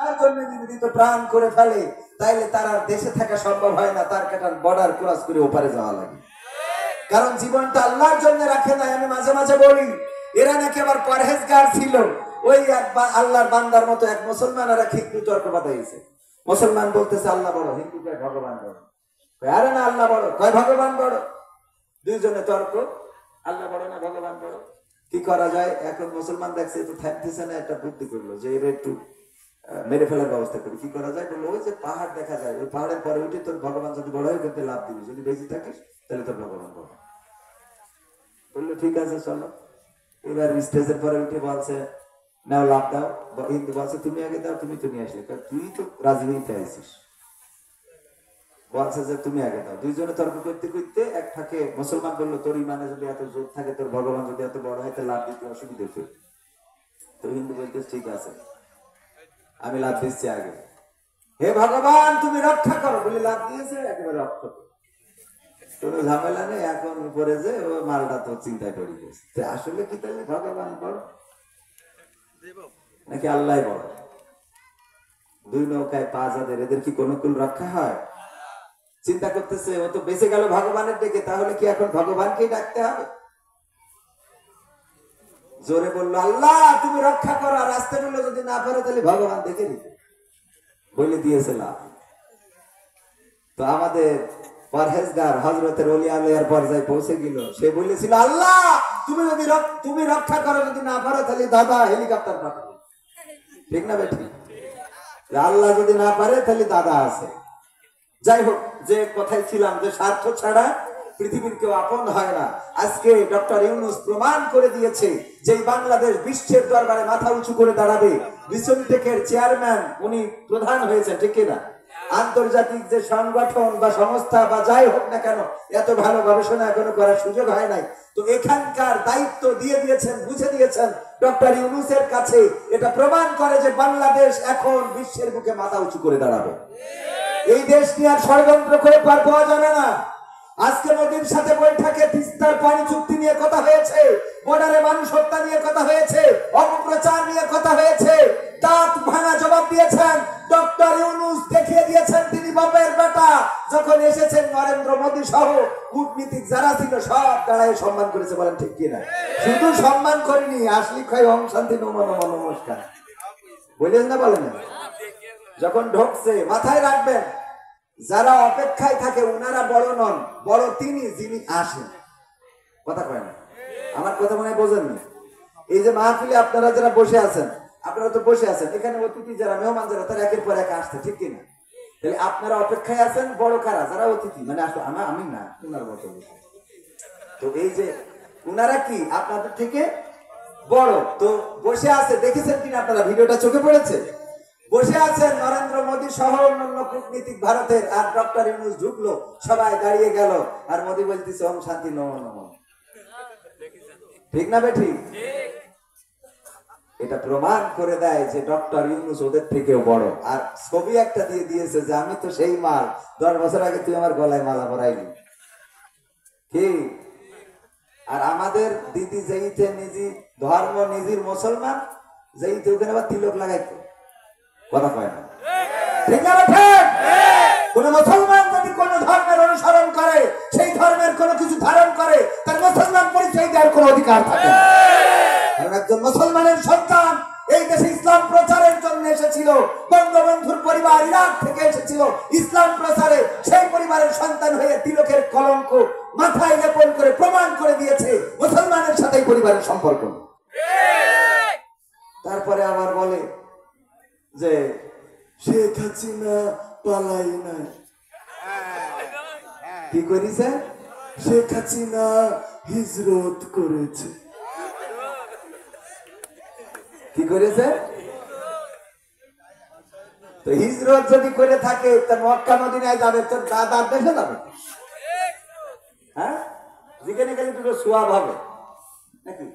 তার জন্য নিবেদিত প্রাণ করে ফেলে, তাইলে তার আর দেশে থাকা সম্ভব হয় না, তার কাটার বর্ডার ক্রস করে ওপারে যাওয়া লাগে। কারণ জীবনটা আল্লাহর জন্য রাখে নাই। আমি মাঝে মাঝে বলি, এরা নাকি আবার পরহেজগার ছিল। ওই আল্লাহর বান্দার মতো এক মুসলমান আর এক হিন্দু তর্ক বাঁধাইছে। মুসলমান বলতেছে আল্লাহ বড়, হিন্দু কয় ভগবান বড়। আরে না, আল্লাহ বড়, কয় ভগবান বড়। দুইজনে তর্ক, আল্লাহ বড় না ভগবান বড়। কি করা যায়? এখন মুসলমান দেখছে তো থাকতেছে না, একটা বুদ্ধি করলো যে এর একটু মেরে ফেলার ব্যবস্থা করি। কি করা যায়? বললো ওই যে পাহাড় দেখা যায়, ওই পাহাড়ের পরে উঠে তোর ভগবান যদি বড় হয় কিন্তু লাভ দিবি, যদি বেঁচে থাকিস তাহলে তোর ভগবান বড়। বললো ঠিক আছে চলো। এবার স্টেজের পরে উঠে বলছে নাও লাভ দাও। হিন্দু বলছে তুমি আগে দাও, তুমি তো নিয়ে আসলে, তুই তো রাজনীতিতে আইছিস। বলছে যে তুমি আগে দাও। দুইজনে তর্ক করতে করতে এক ফাঁকে মুসলমান বললো তোর ইমানে যদি এত জোর থাকে, তোর ভগবান যদি এত বড় হয়, লাভ দিতে অসুবিধা কি? তো হিন্দু বলতে ঠিক আছে, আমি লাভ দিচ্ছি আগে। হে ভগবান তুমি রক্ষা করো বলে লাভ দিয়েছে, একেবারে রক্ষা করো, কোনো ঝামেলা নেই। এখন উপরে যে ও মালটা তো চিন্তায় পড়ে গেছে, আসলে কি তাহলে ভগবান বড় নাকি আল্লাহ বড়? দুই নৌকায় পা যাদের, এদের কি কোনো কুল রক্ষা হয়? চিন্তা করতেছে ও তো বেঁচে গেল ভগবানের ডেকে, তাহলে কি এখন ভগবানকেই ডাকতে হবে? জোরে বললো আল্লাহ তুমি রক্ষা করো, আর আসতে বললো যদি না পারো তাহলে ভগবান দেখে দিতে বলে দিয়েছে লাভ। তো আমাদের পরহেজগার হযরতের ওলি আউলিয়ার পর্যায়ে পৌঁছে গেল। সে বলেছিল আল্লাহ তুমি রক্ষা করো, যদি না পারো তাহলে দাদা হেলিকপ্টার পাঠাবো। ঠিক না বেঠি? আল্লাহ যদি না পারে তাহলে দাদা আছে। যাই হোক, যে কথায় ছিলাম যে স্বার্থ ছাড়া পৃথিবীর কেউ আপন হয় না। আজকে ডক্টর ইউনূস প্রমাণ করে দিয়েছে যে বাংলাদেশ বিশ্বের দরবারে মাথা উঁচু করে দাঁড়াবে। বিশ্ববিদ্যালয়ের চেয়ারম্যান উনি প্রধান হয়েছে, ঠিক কিনা? আন্তর্জাতিক যে সংগঠন বা সংস্থা বা যাই হোক না কেন, এত ভালো গবেষণা এখনো করার সুযোগ হয় নাই। তো এখানকার দায়িত্ব দিয়ে দিয়েছেন, বুঝে দিয়েছেন ডক্টর ইউনূসের কাছে। এটা প্রমাণ করে যে বাংলাদেশ এখন বিশ্বের বুকে মাথা উঁচু করে দাঁড়াবে। এই দেশ নিয়ে আর ষড়যন্ত্র করে পার পাওয়া যাবে না। আজকে মোদির সাথে বৈঠকে তিস্তার পানি চুক্তি নিয়ে কথা হয়েছে, বর্ডারে মানুষ হত্যা নিয়ে কথা হয়েছে, অপপ্রচার নিয়ে কথা হয়েছে। দাঁত ভাঙা জবাব দিয়েছেন ডক্টর ইউনূস, দেখিয়ে দিয়েছেন তিনি বাপের বেটা। যখন এসেছেন নরেন্দ্র মোদী সহ কূটনীতিক যারা ছিল সব দাঁড়ায় সম্মান করেছে, বলেন ঠিক কিনা? শুধু সম্মান করেনি, আসলি খাই ওম শান্তি নমো নমো নমস্কার বলেন না, বলেন না? যখন ঢুকছে মাথায় রাখবেন, যারা অপেক্ষায় থাকে ওনারা বড় নন, বড় তিনি যিনি আসেন। কথা কয় না? আমার কথা মনে হয় বোঝেননি। এই যে মাহফিলে আপনারা যারা বসে আছেন, আপনারা তো বসে আছেন, এখানে অতিথি যারা মেহমান যারা তারা একের পর এক আসছে, ঠিক কিনা? তাহলে আপনারা অপেক্ষায় আছেন, বড় কারা? যারা অতিথি, মানে আসলে আমি না, ওনার মতো। তো এই যে ওনারা কি আপনাদের থেকে বড়, তো বসে আছে, দেখেছেন কিনা আপনারা? ভিডিওটা চোখে পড়েছে? বসে আছেন নরেন্দ্র মোদী সহ অন্যান্য কূটনীতিক ভারতের, আর ডক্টর ইউনূস ঢুকলো, সবাই দাঁড়িয়ে গেল, আর মোদী বলতেছে ওম শান্তি নমো নমো। ঠিক না বেঠিক? এটা প্রমাণ করে দেয় যে ডক্টর ইউনূস ওদের থেকেও বড়। আর ছবি একটা দিয়ে দিয়েছে যে আমি তো সেই মাল, 10 বছর আগে তুই আমার গলায় মালা পরাইলি। কি? আর আমাদের দিদি যেইতে নিজে ধর্ম, নিজের মুসলমান, যেইতে ওখানে আবার তিলক লাগাইতো। কথা কয় না? ঠিক না? কোন মুসলমান যদি কোন ধর্মের অনুসরণ করে, সেই ধর্মের কোন কিছু ধারণ করে, তার মুসলমান পরিচয় দেওয়ার কোন অধিকার থাকে না। কারণ একজন মুসলমানের সন্তান এই দেশে ইসলাম প্রচারের জন্য এসেছিল। বঙ্গবন্ধুর পরিবার ইরাক থেকে এসেছিল ইসলাম প্রচারে। সেই পরিবারের সন্তান হয়ে তিলকের কলঙ্ক মাথায় লেপন করে প্রমাণ করে দিয়েছে মুসলমানের সাথে পরিবারের সম্পর্ক। তারপরে আবার বলে যে শেখ হাসিনা পালাই নাই। কি করেছে? শেখ হাসিনা হিজরত করেছে। কি করেছে? তো হিজরত যদি করে থাকে, তো মক্কা মদিনায় যাবে, তোর দাদার দেশে যাবে। হ্যাঁ, যেখানে গেলে দুটো সোয়াব হবে নাকি?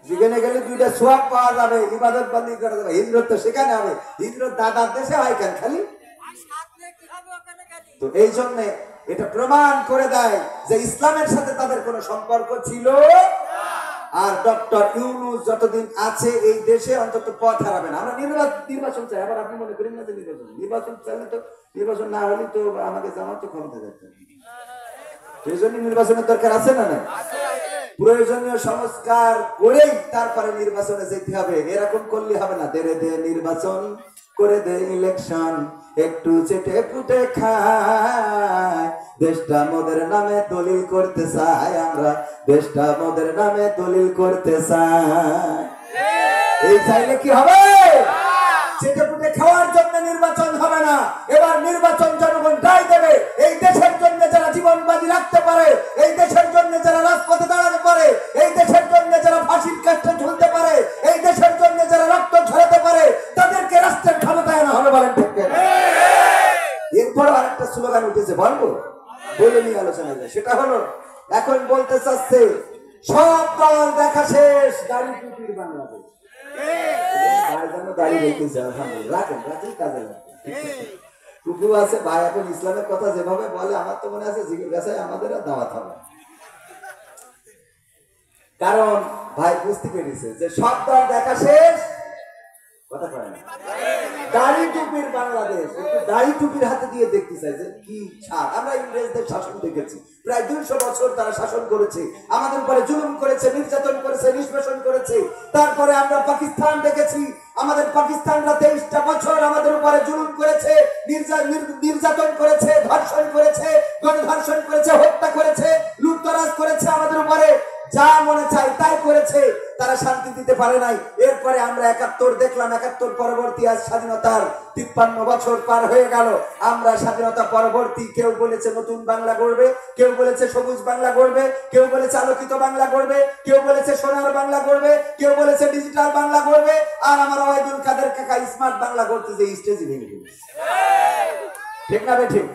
যেখানে গেলে দুইটা সোয়াব পাওয়া যাবে, ইবাদত বন্দী করা যাবে। হিজরত তো সেখানে হবে, হিজরত দাদার দেশে হয় কেন খালি? তো এই জন্য এটা প্রমাণ করে দেয় যে ইসলামের সাথে তাদের কোনো সম্পর্ক ছিল। আর ডক্টর ইউনূস যতদিন আছে এই দেশে অন্তত পথ হারাবে না। আমরা নির্বাচন চাই। আবার আপনি মনে করেন না যে নির্বাচন চাইলে তো নির্বাচন না হলে তো আমাকে জামাত তো ক্ষমতা যাচ্ছে, সেই জন্য নির্বাচনের দরকার আছে না? না, প্রয়োজনীয় সংস্কার করেই তারপরে নির্বাচনে যেতে হবে। এরকম করলে হবে না, দেরে দে নির্বাচন করে দে ইলেকশন, একটু চেটে পুটে খায়, দেশটা মোদের নামে দলিল করতে চাই আমরা, দেশটা মোদের নামে দলিল করতে চাই। এই চাইলে কি হবে? চেটে পুটে খাওয়ার জন্য নির্বাচন হবে না। এবার নির্বাচন জনগণ রায় দেবে। এই দেশের জন্য যারা জীবন বাজি রাখতে পারে, এই দেশের জন্য যারা রাজপথে দাঁড়াতে পারে, এই দেশের জন্য যারা ফাঁসির কাষ্ঠে ঝুলতে পারে, এই দেশের জন্য যারা রক্ত ঝরাতে পারে, তাদেরকে রাষ্ট্রের ক্ষমতায় আনা হবে। বলেন ঠিক কিনা? এরপর আরেকটা স্লোগান উঠেছে, বলবো বলে নিয়ে আলোচনা যায়। সেটা হলো এখন বলতে চাচ্ছে সব দল দেখা শেষ, দাড়ি টুপির বাংলাদেশ। টুকু আছে ভাই, এখন ইসলামের কথা যেভাবে বলে আমার তো মনে আছে জিকির গাছে আমাদের দাওয়াত হবে। কারণ ভাই বুঝতে পেরেছে যে সব দল দেখা শেষ, কথা কয় না, দাড়ি টুপির বাংলাদেশ। দাড়ি টুপির হাতে দিয়ে দেখতে চাই যে কি ছাড়। আমরা ইংরেজদের শাসন দেখেছি, প্রায় 200 বছর তারা শাসন করেছে, আমাদের উপরে জুলুম করেছে, নির্যাতন করেছে, নিষ্পেষণ করেছে। তারপরে আমরা পাকিস্তান দেখেছি, আমাদের পাকিস্তানরা 23টা বছর আমাদের উপরে জুলুম করেছে, নির্যাতন করেছে, ধর্ষণ করেছে, গণধর্ষণ করেছে, হত্যা করেছে, লুটতরাজ করেছে, আমাদের উপরে যা মনে চাই তাই করেছে। তারা শান্তি দিতে পারে নাই। এরপরে আমরা 71 দেখলাম, 71 পরবর্তী আজ স্বাধীনতার 53 বছর পার হয়ে গেল। আমরা স্বাধীনতা পরবর্তী, কেউ বলেছে নতুন বাংলা গড়বে, কেউ বলেছে সবুজ বাংলা গড়বে, কেউ বলেছে আলোকিত বাংলা গড়বে, কেউ বলেছে সোনার বাংলা গড়বে, কেউ বলেছে ডিজিটাল বাংলা গড়বে। আর আমার ওয়াহিদুল কাদের কাকা স্মার্ট বাংলা গড়তে যে স্টেজে ভেঙে গেছে। ঠিক না ঠিক?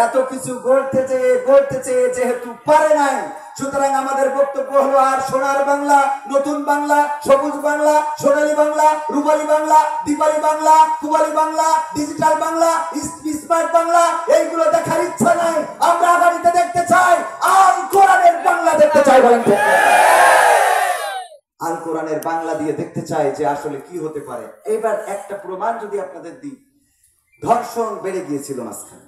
এত কিছু গড়তে চেয়ে যেহেতু পারে নাই, সুতরাং আমাদের বক্তব্য হলো আর সোনার বাংলা, নতুন বাংলা, সবুজ বাংলা, সোনালী বাংলা, রূপালী বাংলা, দীপালি বাংলা, কুবালি বাংলা, ডিজিটাল বাংলা, স্মার্ট বাংলা এইগুলো দেখার ইচ্ছা নাই। আমরা আগামীতে দেখতে চাই আল কোরআনের বাংলা দেখতে চাই। বলেন ঠিক? আল কোরআনের বাংলা দিয়ে দেখতে চাই যে আসলে কি হতে পারে। এবার একটা প্রমাণ যদি আপনাদের দিই, ধর্ষণ বেড়ে গিয়েছিল মাঝখানে,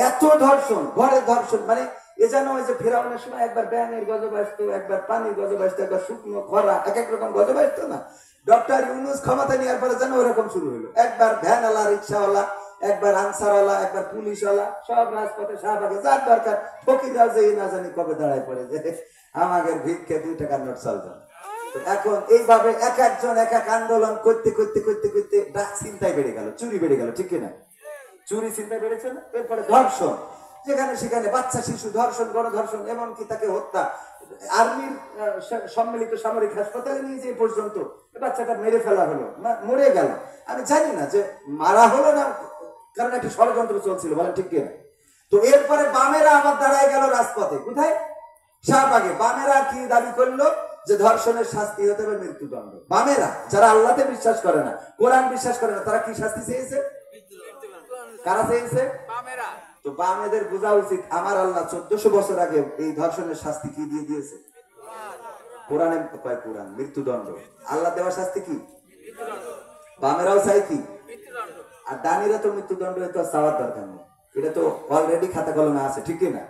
এত ধর্ষণ, ঘরে ধর্ষণ, মানে এ যেন ওই যে ফেরাউনের সময় একবার ব্যাঙের গজব আসতো, একবার পানির গজব আসতো, একবার শুকনো খরা, এক এক রকম গজব আসতো না। ডক্টর ইউনূস ক্ষমতা নেওয়ার পরে যেন ওরকম শুরু হলো। একবার ভ্যানওয়ালা, রিক্সাওয়ালা, একবার আনসারওয়ালা, একবার পুলিশওয়ালা, সব রাজপথে শাহবাগে যার দরকার ফকিররাও যে না জানি কবে দাঁড়ায় পড়ে যে আমাকে ভিক্ষে 2 টাকার নোট চলতো। এখন এইভাবে এক একজন এক এক আন্দোলন করতে করতে করতে করতে চিন্তায় বেড়ে গেল, চুরি বেড়ে গেল। ঠিক কিনা? চুরি চিন্তা বেড়েছে না? এরপরে ধর্ষণ, যেখানে সেখানে বাচ্চা শিশু ধর্ষণ, গণধর্ষণ, এমনকি তাকে হত্যা। আর্মির সম্মিলিত সামরিক হাসপাতালে নিয়ে যে পর্যন্ত বাচ্চাটা মেরে ফেলা হলো, মরে গেল। আমি জানি না যে মারা হলো না, কারণ একটা ষড়যন্ত্র চলছিল। বলেন ঠিক কিনা? তো এরপরে বামেরা আবার দাঁড়ায় গেল রাজপথে। কোথায়? শাহবাগে। বামেরা কি দাবি করলো? যে ধর্ষণের শাস্তি হতে হবে মৃত্যুদণ্ড। বামেরা, যারা আল্লাহতে বিশ্বাস করে না, কোরআন বিশ্বাস করে না, তারা কি শাস্তি চেয়েছে? কারা চেয়েছে? বামেরা। তো বামেদের বোঝা উচিত আমার আল্লাহ 1400 বছর আগে এই ধর্ষণের শাস্তি কি দিয়ে দিয়েছে? কোরআনে কয় কোরআন মৃত্যুদণ্ড। আল্লাহ দেওয়া শাস্তি কি? বামেরাও চাই কি? আর দানিরা তো মৃত্যুদণ্ড তো চাওয়ার দরকার নেই, এটা তো অলরেডি খাতা কলমে আছে। ঠিক না?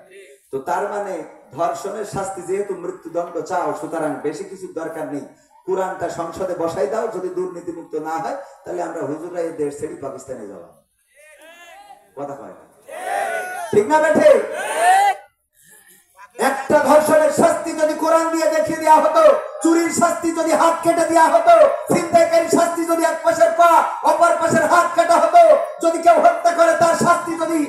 তো তার মানে ধর্ষণের শাস্তি যেহেতু মৃত্যুদণ্ড চাও, সুতরাং বেশি কিছু দরকার নেই, কোরআনটা সংসদে বসাই দাও। যদি দুর্নীতি মুক্ত না হয় তাহলে আমরা হুজুররা এই দেশ ছেড়ে পাকিস্তানে যাব। কথা কয় না? ঠিক না বেঠে? একটা ধর্ষণের শাস্তি যদি কোরআন দিয়ে দেখিয়ে দেওয়া হতো, চুরির শাস্তি যদি হাত কেটে দেওয়া হতো, ছিনতাইকারীর শাস্তি যদি এক পাশের পা অপর পাশের হাত কাটা হতো, যদি কেউ হত্যা করে তার শাস্তি যদি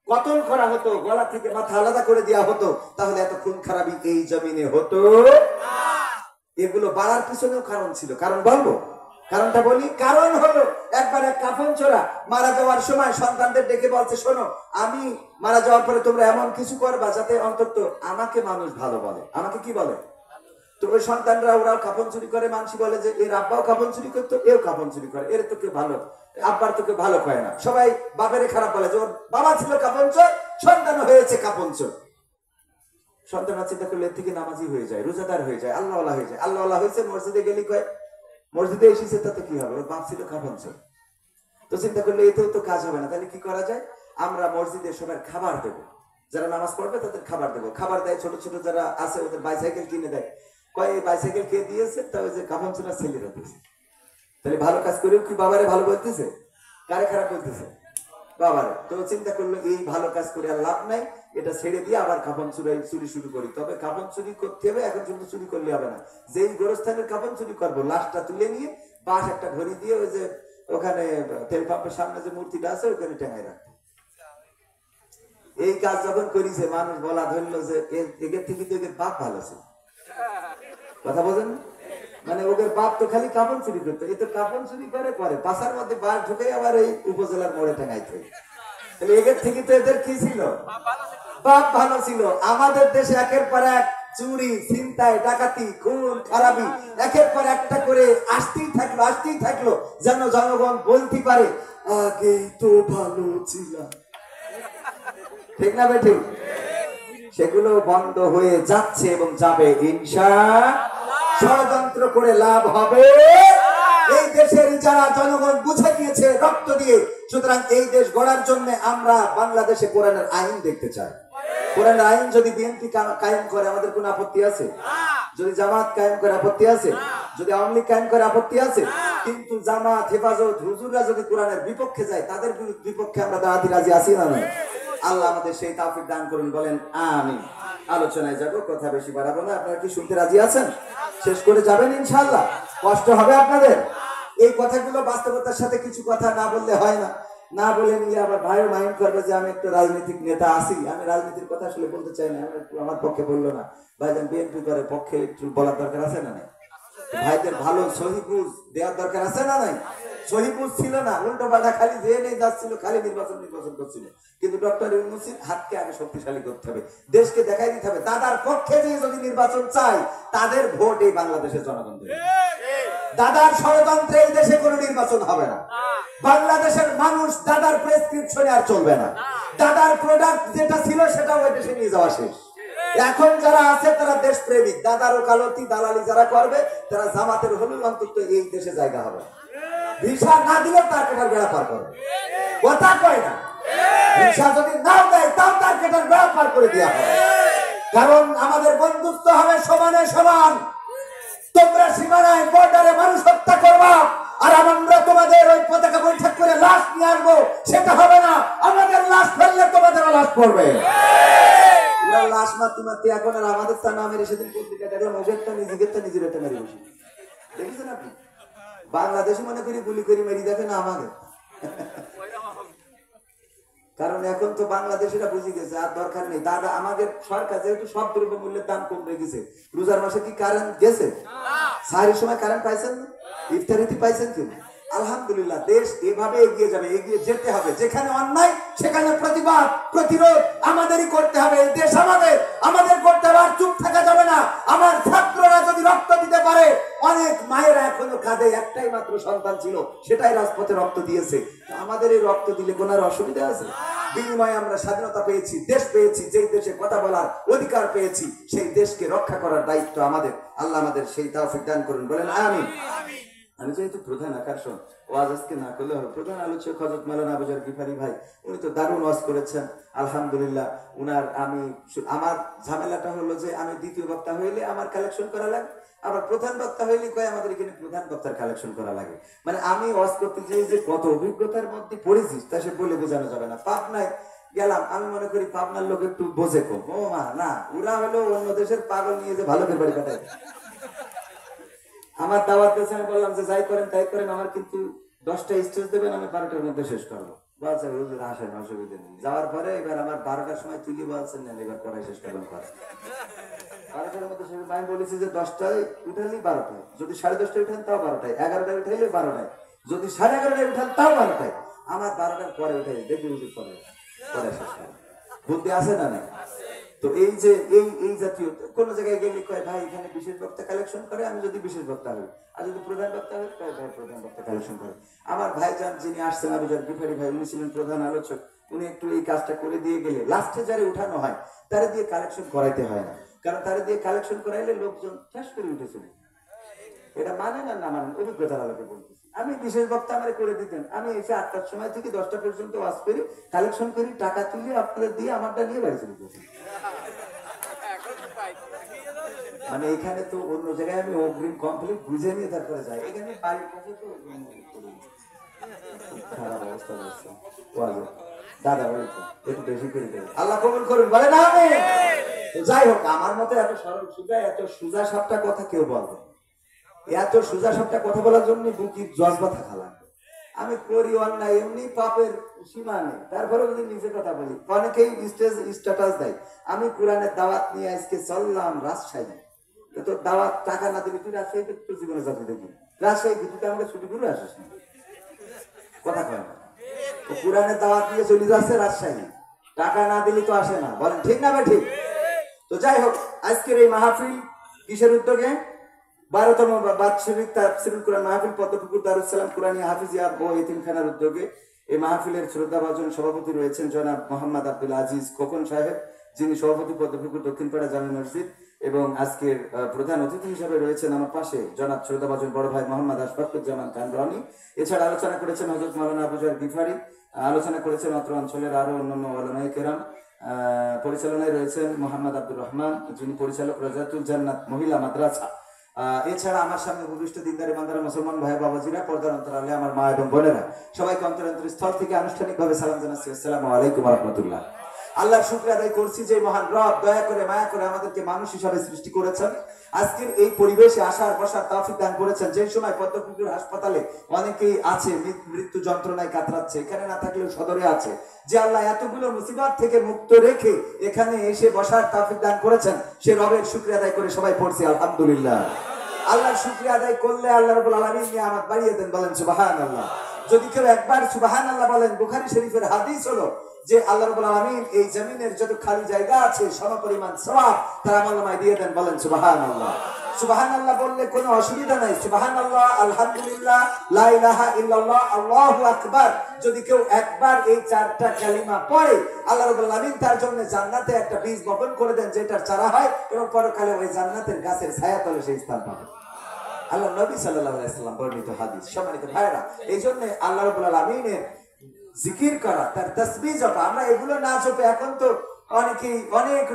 কতল করা হতো, গলা থেকে মাথা আলাদা করে দেওয়া হতো, তাহলে এত খুন খারাপি এই জমিনে হতো। এগুলো বাড়ার পিছনেও কারণ ছিল। কারণ বলবো? কারণটা বলি। কারণ হলো একবার এক কাফন চোরা মারা যাওয়ার সময় সন্তানদের ডেকে বলছে, শোনো, আমি মারা যাওয়ার পরে তোমরা এমন কিছু করবা যাতে অন্তত আমাকে মানুষ ভালো বলে। আমাকে কি বলে? তো ওই সন্তানরা ওরাও কাফন চুরি করে, মানুষ বলে যে এর আব্বাও কাফন চুরি করতো, এও কাফন চুরি করে, এর তো কেউ ভালো, আব্বার তো কেউ ভালো কয় না। সবাই বাপের খারাপ বলে যে ওর বাবা ছিল কাফন চোর, সন্তান হয়েছে কাফন চোর। সন্তানরা চিন্তা করলে এর থেকে নামাজি হয়ে যায়, রোজাদার হয়ে যায়, আল্লাহওয়ালা হয়ে যায়। আল্লাহওয়ালা হয়েছে, মসজিদে গেলি কয় মসজিদে এসেছে, তাতে কি হবে? ওর বাপ ছিল কাফন চোর। তো চিন্তা করলে এতেও তো কাজ হবে না, তাহলে কি করা যায়? আমরা মসজিদে সবার খাবার দেবো, যারা নামাজ পড়বে তাদের খাবার দেবো। খাবার দেয়, ছোট ছোট যারা আছে ওদের বাইসাইকেল কিনে দেয়। কয় এই বাইসাইকেল কে দিয়েছে? তা ওই যে কাফন চোরা ছেলেরা দিয়েছে। তাহলে ভালো কাজ করেও কি বাবারে ভালো বলতেছে, কারে খারাপ বলতেছে? বাবারে। তো চিন্তা করলো এই ভালো কাজ করে আর লাভ নাই, এটা ছেড়ে দিয়ে আবার কাফন চুরি শুরু করি। তবে কাফন চুরি করতে হবে, এখন শুধু চুরি করলে হবে না। যেই গোরস্থানের কাফন চুরি করবো, লাশটা তুলে নিয়ে বাঁশ একটা ঘড়ি দিয়ে ওই যে ওখানে তেল পাম্পের সামনে যে মূর্তিটা আছে ওখানে টেঙাই রাখতো। এই কাজ যখন করেছে, মানুষ বলা ধরলো যে এদের থেকে তো এদের বাপ ভালো ছিল। কথা বোঝেন? মানে ওদের বাপ তো খালি কাপড় চুরি করতো, এই তো কাপড় চুরি করে পাশার মধ্যে বাস ঢুকে আবার এই উপজেলার মোড়ে টেঙাইতে। তাহলে এদের থেকে তো এদের কি ছিল? বাপ ভালো ছিল। আমাদের দেশে একের পর এক চুরি, ছিনতাই, ডাকাতি, খুন খারাপি একের পর একটা করে আসতেই থাকলো, যেন জনগণ বলতে পারে আগেই তো ভালো ছিল। ঠিক না বেঠিক? সেগুলো বন্ধ হয়ে যাচ্ছে এবং যাবে ইনশাআল্লাহ। ষড়যন্ত্র করে লাভ হবে। এই দেশের যারা জনগণ বুঝে গিয়েছে রক্ত দিয়ে, সুতরাং এই দেশ গড়ার জন্য আমরা বাংলাদেশে কোরআনের আইন দেখতে চাই। কোরআনের আইন যদি বিএনপি কায়েম করে আমাদের কোন আপত্তি আছে? যদি জামাত কায়েম করে আপত্তি আছে? যদি আওয়ামী লীগ কায়েম করে আপত্তি আছে? কিন্তু জামাত, হেফাজত, হুজুররা যদি কোরআনের বিপক্ষে যায়, তাদের বিপক্ষে আমরা দাঁড়াতে রাজি আছি না নয়? আল্লাহ আমাদের সেই তৌফিক দান করুন, বলেন আমিন। আলোচনায় যাব, কথা বেশি বাড়াবো না। আপনারা কি শুনতে রাজি আছেন? শেষ করে যাবেন ইনশাআল্লাহ? কষ্ট হবে আপনাদের? এই কথাগুলো বাস্তবতার সাথে কিছু কথা না বললে হয় না। না বলে নিলে আবার ভাইও মাইন্ড করবে যে আমি একটা রাজনৈতিক নেতা আছি, আমি রাজনীতির কথা আসলে বলতে চাই না, আমার পক্ষে বললো না। ভাইজান বিএনপি করে পক্ষে একটু বলার দরকার আছে না নাই? ভাইদের ভালো সহিবুজ দেওয়ার দরকার আছে না নাই? সহিবুজ ছিল না, উল্টো পাল্টা খালি যে নেই যাচ্ছিল, খালি নির্বাচন করছিল। কিন্তু ডক্টর ইউনূসের হাতকে আগে শক্তিশালী করতে হবে, দেশকে দেখাই দিতে হবে দাদার পক্ষে যে যদি নির্বাচন চাই তাদের ভোট এই বাংলাদেশের জনগণ দেবে। দাদার ষড়যন্ত্রে এই দেশে কোনো নির্বাচন হবে না। বাংলাদেশের মানুষ দাদার প্রেসক্রিপশনে আর চলবে না। দাদার প্রোডাক্ট যেটা ছিল সেটা ওই দেশে নিয়ে যাওয়া শেষ। এখন যারা আছে তারা দেশ প্রেমিক, দাদার ওকালতি দালালি যারা করবে তারা জামাতের হলেও অন্তত এই দেশে জায়গা হবে। ভিসা না দিলে তার কেটার বেড়া পার করবে, কথা কয় না। ভিসা যদি নাও দেয় তাও তার কেটার বেড়া পার করে দেওয়া হবে। কারণ আমাদের বন্ধুত্ব হবে সমানে সমান। তোমরা সীমানায় বর্ডারে মানুষ হত্যা করবা আর আমরা তোমাদের ওই পতাকা বৈঠক করে লাশ নিয়ে আসবো, সেটা হবে না। আমাদের লাশ ফেললে তোমাদেরও লাশ পড়বে। লাশ মারতে এখন আর আমাদের তা নামের সেদিন পত্রিকাটা মজেরটা নিজেদেরটা নিজের একটা মেরে বসি, দেখেছেন আপনি? বাংলাদেশে মনে করি গুলি করে মেরি দেখে না আমাদের। কারণ এখন তো বাংলাদেশিরা বুঝে গেছে আর দরকার নেই। দাদা আমাদের সরকার যেহেতু সব দ্রব্য মূল্যের দাম কম রেখেছে, রোজার মাসে কি কারেন্ট গেছে? সাহের সময় কারেন্ট পাইছেন না? ইফতারিতে পাইছেন কি? আলহামদুলিল্লাহ, দেশ এভাবে এগিয়ে যাবে, এগিয়ে যেতে হবে। যেখানে অন্যায় সেখানে প্রতিবাদ প্রতিরোধ আমাদেরই করতে হবে। এই দেশ আমাদের করতে হবে, আর চুপ থাকা যাবে না। আমার ছাত্ররা যদি রক্ত দিতে পারে, অনেক মায়েরা এখনো কাঁদে, একটাই মাত্র সন্তান ছিল, সেটাই রাজপথে রক্ত দিয়েছে। আমাদের এই রক্ত দিলে কোনো অসুবিধা আছে? বিনিময়ে আমরা স্বাধীনতা পেয়েছি, দেশ পেয়েছি, যেই দেশে কথা বলার অধিকার পেয়েছি, সেই দেশকে রক্ষা করার দায়িত্ব আমাদের। আল্লাহ আমাদের সেই তৌফিক দান করুন, বলেন আমিন। আমি যেহেতু প্রধান আকর্ষণ ওয়াজ আজকে না করলে হবে, প্রধান আলোচক হযরত মাওলানা আবুজার গিফারি ভাই, উনি তো দারুণ ওয়াজ করেছেন আলহামদুলিল্লাহ। আমার ঝামেলাটা হলো যে আমি দ্বিতীয় বক্তা হইলে আমার কালেকশন করা লাগে, আবার প্রধান বক্তা হইলে কয় আমাদের এখানে প্রধান বক্তার কালেকশন করা লাগে। মানে আমি ওয়াজ করতে যে কত অভিজ্ঞতার মধ্যে পড়েছি তা সে বলে বোঝানো যাবে না। পাবনায় গেলাম, আমি মনে করি পাবনার লোক একটু বোঝে কম। ও মা না, ওরা হলো অন্য দেশের পাগল নিয়ে যে ভালো করে বাড়ি কাটায়। আমার দাওয়াত দিয়েছে, আমি বললাম যে যাই করেন তাই করেন, আমার কিন্তু 10টা স্টেজ দেবেন, আমি 12টার মধ্যে শেষ করবো। বলছে হুজুর আসেন, অসুবিধা নেই। যাওয়ার পরে এবার আমার 12টার সময় তুলি বলছেন না, এবার পড়াই শেষ করবেন করে 12টার মধ্যে শেষ। আমি বলেছি যে 10টায় উঠালি 12টায়, যদি 10:30টায় উঠেন তাও 12টায়, 11টায় উঠাইলে 12টায়, যদি 11:30টায় উঠেন তাও 12টায়। আমার 12টার পরে উঠাই দেখবি হুজুর পরে শেষ করে। বুদ্ধি আছে না নাই? তো এই যে এই জাতীয় কোন জায়গায় গেলে কয় ভাই এখানে বিশেষ বক্তা কালেকশন করে, আমি যদি বিশেষ বক্তা হই, আর যদি প্রধান বক্তা হই কয় ভাই প্রধান বক্তা কালেকশন করে। আমার ভাইজান যিনি আসছেন আবুজার গিফারি ভাই, উনি ছিলেন প্রধান আলোচক। উনি একটু এই কাজটা করে দিয়ে গেলে লাস্টে যারা উঠানো হয় তারা দিয়ে কালেকশন করাইতে হয় না, কারণ তারা দিয়ে কালেকশন করাইলে লোকজন ঠাস করে উঠেছিল। এটা মানে না মানেন অভিজ্ঞতার আলোকে বলতেছি। আমি বিশেষ বক্তা আমার করে দিতেন, আমি এসে 8টার সময় থেকে 10টা পর্যন্ত ওয়াজ করি, কালেকশন করি, টাকা তুলে আপনাদের দিয়ে আমারটা নিয়ে বাড়ি চলে যেতাম। মানে এখানে তো অন্য জায়গায় আমি অগ্রিম কমপ্লিট বুঝে নিয়ে তারপরে যাই, এখানে বাড়ির কাছে তো খারাপ অবস্থা হচ্ছে। দাদা বলতো একটু বেশি করে দেবে, আল্লাহ কবুল করুন, বলে না আমি। যাই হোক, আমার মতো এত সরল সোজা, এত সোজা সাপটা কথা কেউ বলবে, এত সোজা সাপটা কথা বলার জন্য বুকির জজবা থাকা লাগবে। আমি করি অন্যায়, এমনি পাপের সীমা নেই, তারপরে যদি নিজের কথা বলি, অনেকেই স্ট্যাটাস দেয় আমি কোরআনের দাওয়াত নিয়ে আজকে চললাম রাজশাহী। তো দাওয়াত টাকা না দিলে তুই রাজশাহী তোর জীবনে যাতে দেখি, রাজশাহী কিন্তু আমাকে ছুটি করে আসিস না, কথা কয় না। কোরআনের দাওয়াত নিয়ে চলে যাচ্ছে রাজশাহী, টাকা না দিলে তো আসে না, বলেন ঠিক না ভাই? ঠিক। তো যাই হোক, আজকের এই মাহফিল কিসের উদ্যোগে? 12তম বাৎসরিক তাফসীরুল কোরআন মাহফিল পদ্মপুকুর দারুস সালাম কুরআনী হাফিজিয়া ও এতিমখানার উদ্যোগে। এই মাহফিলের শ্রদ্ধাভাজন সভাপতি রয়েছেন জনাব মোহাম্মদ আব্দুল আজিজ খোকন সাহেব, যিনি সভাপতি পদ্মপুকুর দক্ষিণপাড়া জামে মসজিদ, এবং আজকের প্রধান অতিথি হিসেবে রয়েছেন আমার পাশে জনাব শ্রদ্ধাভাজন বড় ভাই মোহাম্মদ আশফাকুজ্জামান খান রনি। এছাড়া আলোচনা করেছেন হযরত মাওলানা আবু জার গিফারি, আলোচনা করেছেন অত্র অঞ্চলের আরো অন্যান্য উলামায়ে কেরাম। পরিচালনায় রয়েছেন মোহাম্মদ আব্দুর রহমান, যিনি পরিচালক রাজাতুল জান্নাত মহিলা মাদ্রাসা। এছাড়া আমার সামনে উপবিষ্ট দিনদারি বান্দারা, মুসলমান ভাই বাবাজিরা, পর্দার অন্তরালে আমার মা এবং বোনেরা, সবাইকে অন্তরান্তর স্থল থেকে আনুষ্ঠানিকভাবে সালাম জানাচ্ছি, আসসালামু আলাইকুম ওয়া রাহমাতুল্লাহ। আল্লাহর শুকরিয়া আদায় করছি যে মহান রব দয়া করে মায়া করে আমাদেরকে মানুষ হিসাবে সৃষ্টি করেছেন, আজকের এই পরিবেশে আসার বসার তৌফিক দান করেছেন। যে সময় পদ্মপুকুর হাসপাতালে অনেকেই আছে মৃত্যু যন্ত্রণায় কাতরাচ্ছে, এখানে না থাকলেও সদরে আছে, যে আল্লাহ এতগুলো মুসিবত থেকে মুক্ত রেখে এখানে এসে বসার তৌফিক দান করেছেন, সে রবের শুকরিয়া আদায় করে সবাই পড়ছি আলহামদুলিল্লাহ। আল্লাহর শুকরিয়া আদায় করলে আল্লাহ রাব্বুল আলামিন নিয়ামত বাড়িয়ে দেন, বলেন সুবহানাল্লাহ। যদি কেউ একবার সুবহানাল্লাহ বলেন, বুখারী শরীফের হাদিস হলো যে আল্লাহ রাব্বুল আলামিন এই জমিনের যত খালি জায়গা আছে সমপরিমাণ সওয়াব তার আমলনামায় দিয়ে দেন, বলেন সুবহানাল্লাহ। সুবহানাল্লাহ বললে কোনো অসুবিধা নাই, সুবহানাল্লাহ, আলহামদুলিল্লাহ, লা ইলাহা ইল্লাল্লাহ, আল্লাহু আকবার, যদি কেউ একবার এই চারটা কালিমা পড়ে আল্লাহ রাব্বুল আলামিন তার জন্য জান্নাতে একটা বীজ বপন করে দেন, যেটার চারা হয় এবং পরকালে ওই জান্নাতের গাছের ছায়াতলে সেই স্থান পাবে। আল্লাহ নবী সাল্লাল্লাহু আলাইহি ওয়াসাল্লাম বর্ণিত হাদিস। সম্মানিত ভাইরা, এই জন্য আল্লাহ রাব্বুল আলামিনের জিকির করা, তার তাসবিহ জপা, আমরা এগুলো না জপে এখন তো অনেকেই অনেক